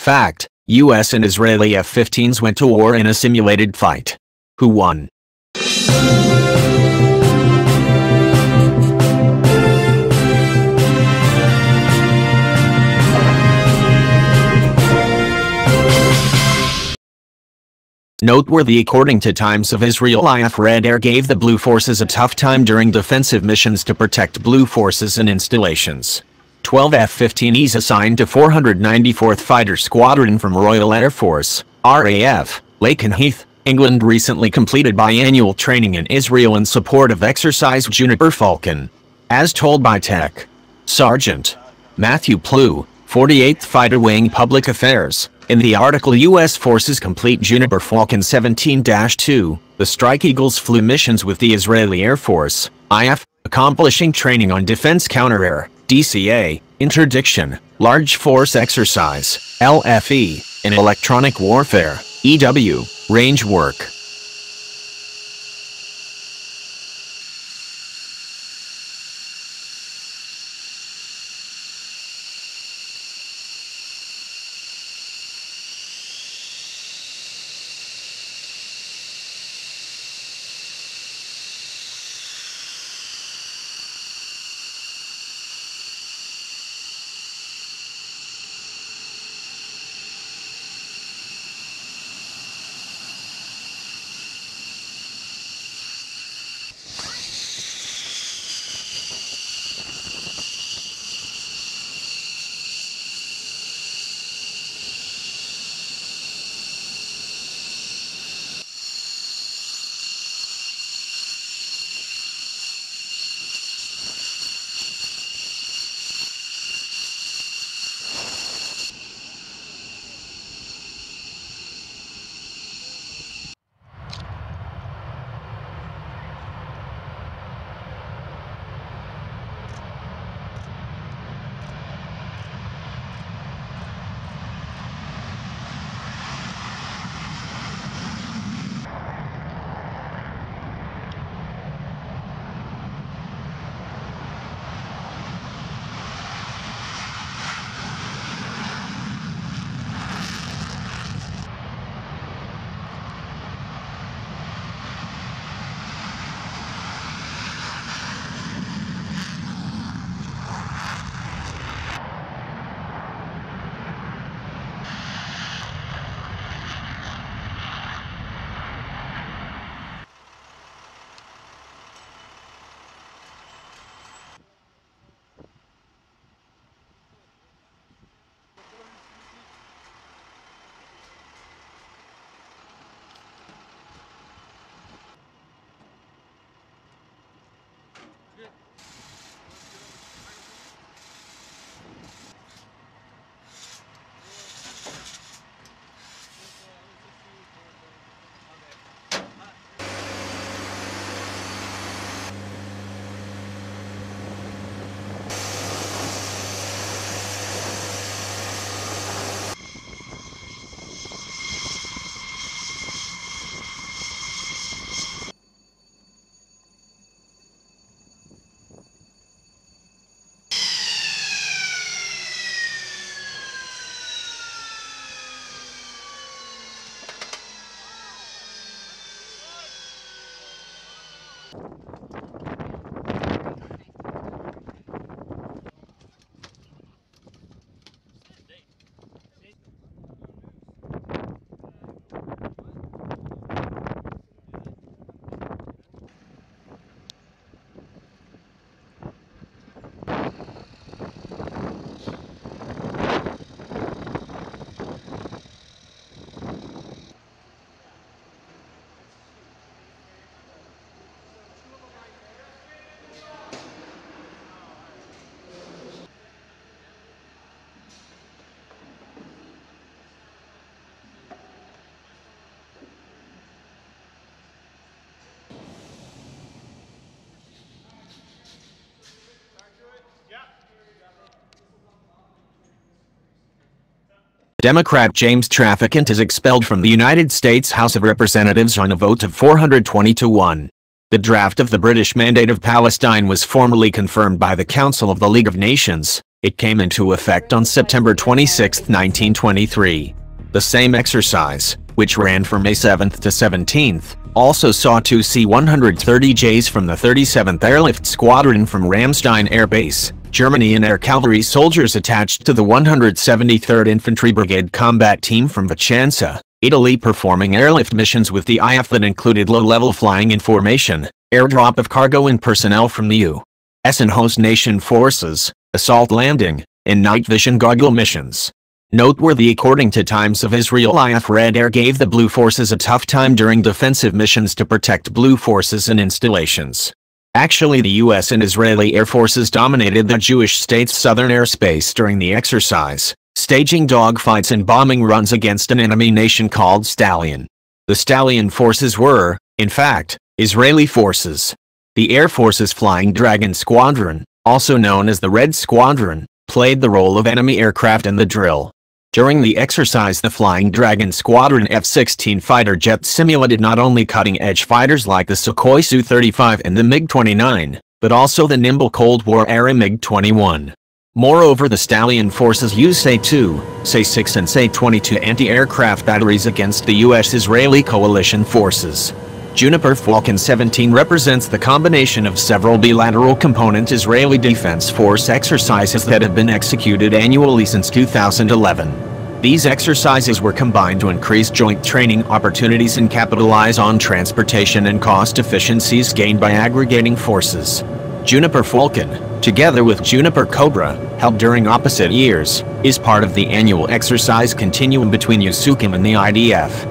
Fact: US and Israeli F-15s went to war in a simulated fight. Who won? Noteworthy: according to Times of Israel, Red Air gave the Blue forces a tough time during defensive missions to protect Blue forces and installations. 12 F-15s assigned to 494th Fighter Squadron from Royal Air Force, RAF, Lakenheath, England recently completed biannual training in Israel in support of exercise Juniper Falcon. As told by Tech Sergeant Matthew Plew, 48th Fighter Wing Public Affairs, in the article U.S. forces complete Juniper Falcon 17-2, the Strike Eagles flew missions with the Israeli Air Force, IF, accomplishing training on defense counter-air, DCA, interdiction, large force exercise, LFE, and electronic warfare, EW, range work. Democrat James Traficant is expelled from the United States House of Representatives on a vote of 420-1. The draft of the British Mandate of Palestine was formally confirmed by the Council of the League of Nations, It came into effect on September 26, 1923. The same exercise, which ran from May 7 to 17, also saw two C-130Js from the 37th Airlift Squadron from Ramstein Air Base, Germany, and air cavalry soldiers attached to the 173rd Infantry Brigade combat team from Vicenza, Italy, performing airlift missions with the IAF that included low-level flying in formation, airdrop of cargo and personnel from the U.S. and host nation forces, assault landing, and night vision goggle missions. Noteworthy, according to Times of Israel, IAF Red Air gave the Blue Forces a tough time during defensive missions to protect Blue Forces and installations. Actually, the U.S. and Israeli Air Forces dominated the Jewish state's southern airspace during the exercise, staging dogfights and bombing runs against an enemy nation called Stallion. The Stallion forces were, in fact, Israeli forces. The Air Force's Flying Dragon Squadron, also known as the Red Squadron, played the role of enemy aircraft in the drill. During the exercise, the Flying Dragon Squadron F-16 fighter jets simulated not only cutting-edge fighters like the Sukhoi Su-35 and the MiG-29, but also the nimble Cold War-era MiG-21. Moreover, the Stallion forces used SA-2, SA-6 and SA-22 anti-aircraft batteries against the U.S.-Israeli coalition forces. Juniper Falcon 17 represents the combination of several bilateral component Israeli Defense Force exercises that have been executed annually since 2011. These exercises were combined to increase joint training opportunities and capitalize on transportation and cost efficiencies gained by aggregating forces. Juniper Falcon, together with Juniper Cobra, held during opposite years, is part of the annual exercise continuum between USUCM and the IDF.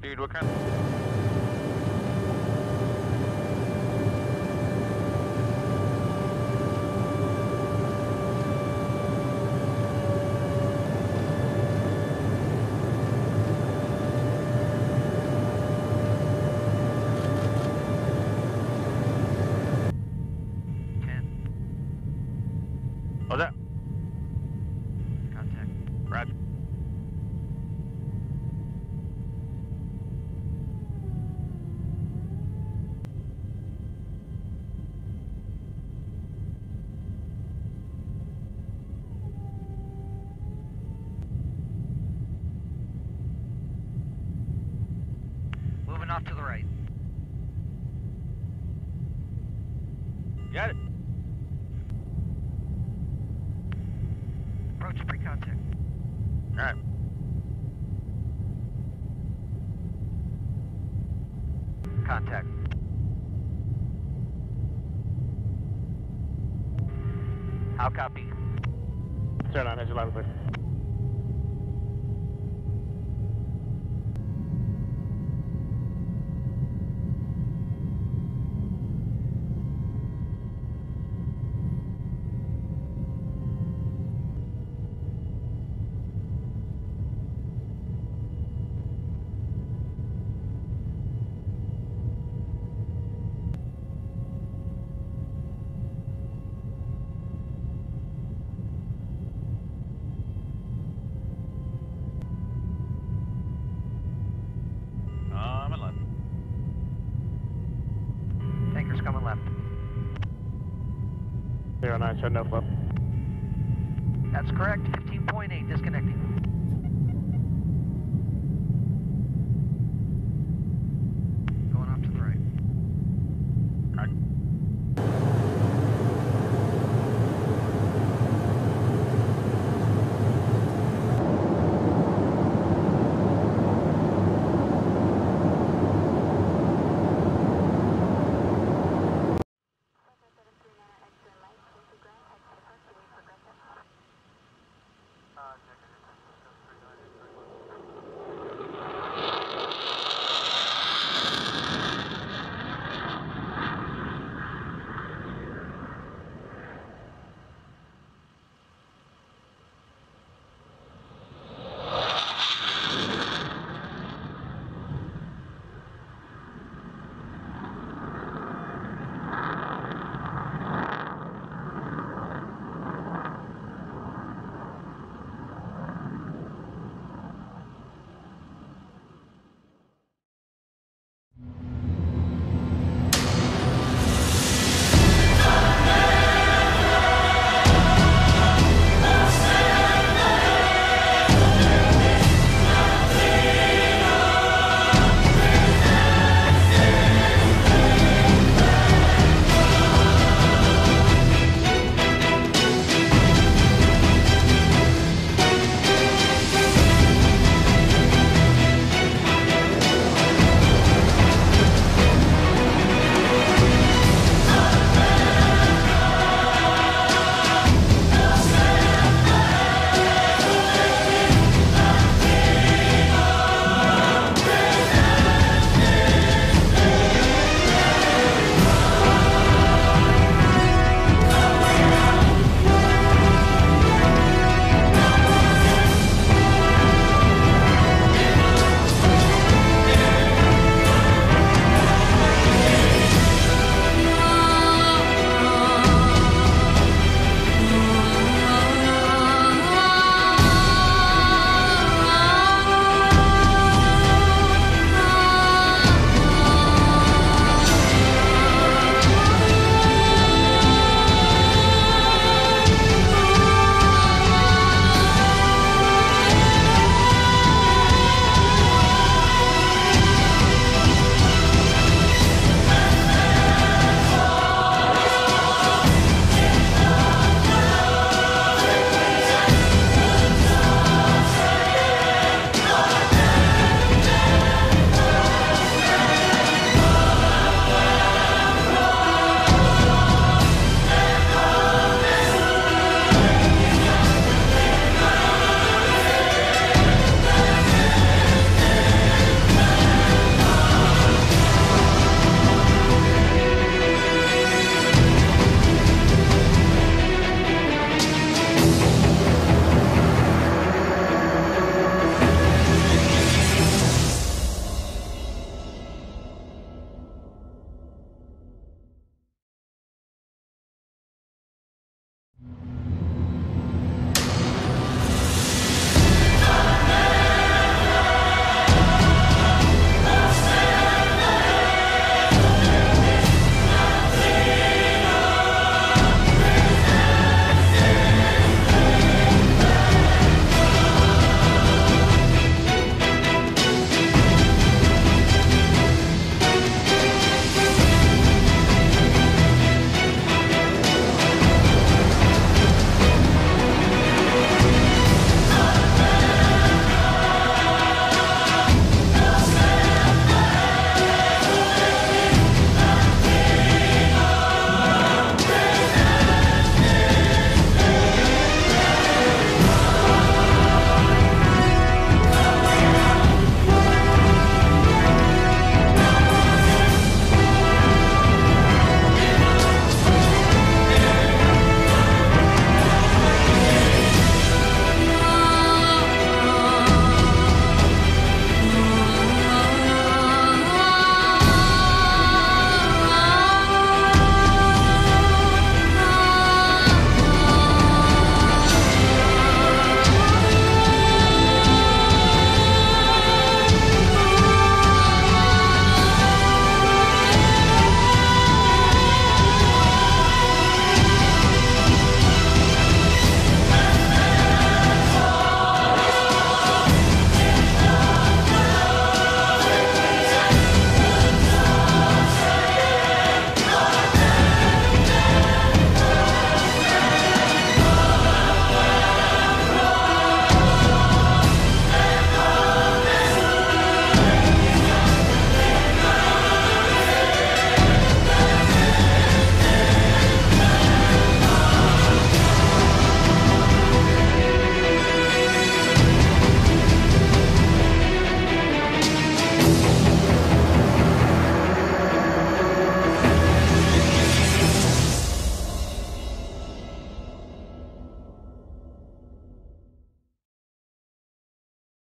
Dude, what kind of... What's that? Contact. Roger. Moving off to the right. Got it. Approach pre-contact. Alright. Contact. How copy? Turn on, engine loud and clear. coming left. 09, show no flow. That's correct, 15.8, disconnecting.